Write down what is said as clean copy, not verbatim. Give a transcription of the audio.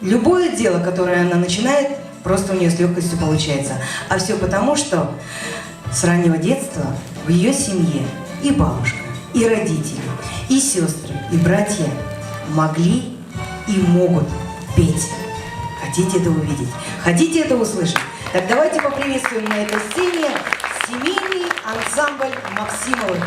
любое дело, которое она начинает, просто у нее с легкостью получается. А все потому, что с раннего детства в ее семье и бабушка, и родители, и сестры, и братья могли и могут петь. Хотите это увидеть? Хотите это услышать? Так давайте поприветствуем на этой сцене семейный ансамбль Максимовых.